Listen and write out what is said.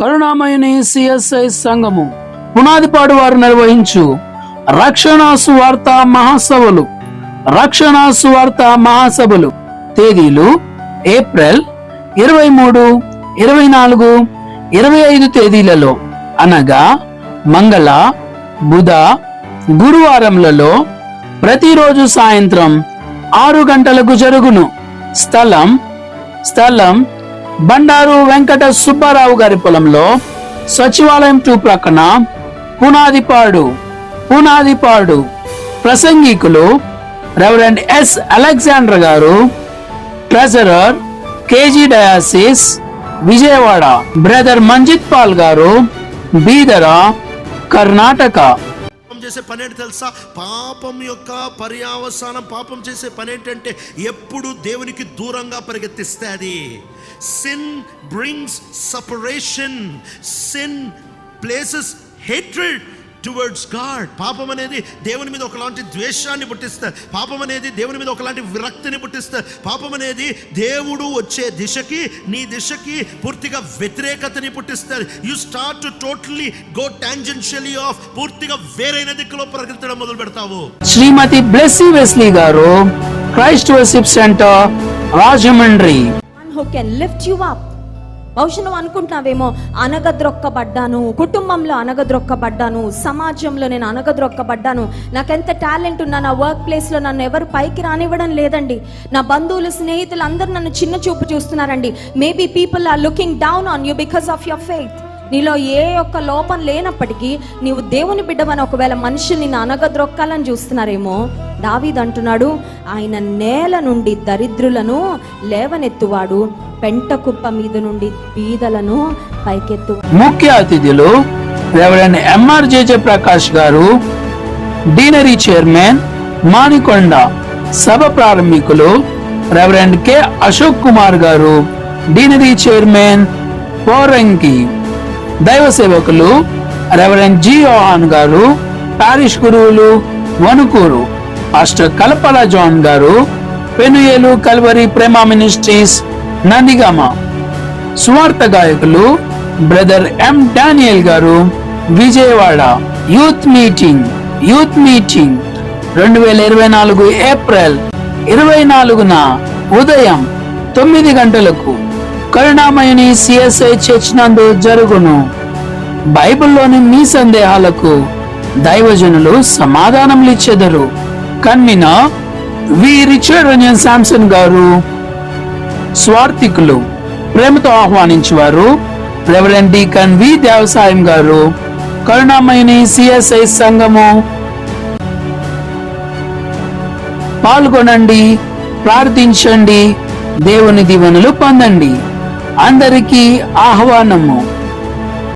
కరుణామయుని CSI సంఘము పునాదిపాడు వారు నిర్వహించు రక్షణ సువార్త మహాసభలు తేదీలు ఏప్రిల్ 23, 24, 25 తేదీలలో అనగా మంగళ, బుధ, గురువారములలో ప్రతిరోజు సాయంత్రం 6 గంటలకు జరుగును. స్థలం బండారు వెంకట సుబ్బారావు గారి పొలంలో, సచివాలయం 2 ప్రక్కన, పునాదిపాడు. ప్రసంగికులు రెవరెండ్ ఎస్ అలెగ్జాండర్ గారు, treasurer KG diocese Vijayawada. Brother Manjit Paul గారు, బీదరా, కర్ణాటక. చేసే పని ఏంటి తెలుసా? పాపం యొక్క పర్యావసానం, పాపం చేసే పని ఏంటంటే ఎప్పుడు దేవునికి దూరంగా పరిగెత్తిస్తుంది. Sin brings separation, sin places hatred towards God. పాపం అనేది దేవుని మీద ఒకలాంటి ద్వేషాన్ని పుట్టిస్తారు. పాపం అనేది దేవుని మీద ఒకలాంటి విరక్తిని పుట్టిస్తారు. పాపం అనేది దేవుడు వచ్చే దిశకి, నీ దిశకి పూర్తిగా వ్యతిరేకతని పుట్టిస్తారు. You start to totally go tangentially off, పూర్తిగా వేరైన దిక్కులో పరిగెత్తడం మొదలు పెడతావు. శ్రీమతి బ్లెస్సీ వెస్లీ గారు, Christ Worship Centre, Rajahmundry. Who can lift you up? బహుశా నువ్వు అనుకుంటున్నావేమో, అనగద్రొక్కబడ్డాను, కుటుంబంలో అనగద్రొక్కబడ్డాను, సమాజంలో నేను అనగద్రొక్కబడ్డాను, నాకెంత టాలెంట్ ఉన్నా నా వర్క్ ప్లేస్లో నన్ను ఎవరు పైకి రానివ్వడం లేదండి, నా బంధువులు స్నేహితులు అందరూ నన్ను చిన్న చూపు చూస్తున్నారండి. Maybe people are looking down on you because of your faith. నీలో ఏ ఒక్క లోపం లేనప్పటికీ నీవు దేవుని బిడ్డవని ఒకవేళ మనుషులు నిన్ను అనగద్రొక్కాలని చూస్తున్నారేమో, దావీదు అంటున్నాడు, ఆయన నేల నుండి దరిద్రులను లేవనెత్తువాడు, పెంట కుప్ప మీద నుండి బీదలను పైకెత్తు. ముఖ్య అతిథులు రెవరెండ్ ఎంఆర్ జేజే ప్రకాష్ గారు, డీనరీ చైర్మన్, మానికొండ. సభ ప్రారంభికులు రెవరెండ్ కె అశోక్ కుమార్ గారు, డీనరీ చైర్మన్, పోరంకి. దైవ సేవకులు రెవరెండ్ జి యోహాన్ గారు, పారిష్ గురువులు, వణుకూరు. పాస్టర్ కలపల జాన్ గారు, పెనుయేలు కల్వరి ప్రేమ మినిస్ట్రీస్, నందిగామ. సువార్త గాయకులు బ్రదర్ ఎం డానియల్ గారు, విజయవాడ. యూత్ మీటింగ్ 2024 ఏప్రిల్ 24న ఉదయం 9 గంటలకు కరుణామయుని సిఎస్ఐ చర్చ్ నందు జరుగును. బైబిల్లోని మీ సందేహాలకు దైవజనులు సమాధానములు ఇచ్చెదరు. కన్వీనర్ వి రిచర్డ్ రంజన్ శాంసన్ గారు. స్వార్థికులు ప్రేమతో ఆహ్వానించేవారు రెవరెండ్ డీకన్ వి దేవసాయం గారు, కరుణామయుని సిఎస్ఐ సంఘము. పాల్గొనండి, ప్రార్థించండి, దేవుని దీవెనలు పొందండి. అందరికీ ఆహ్వానము.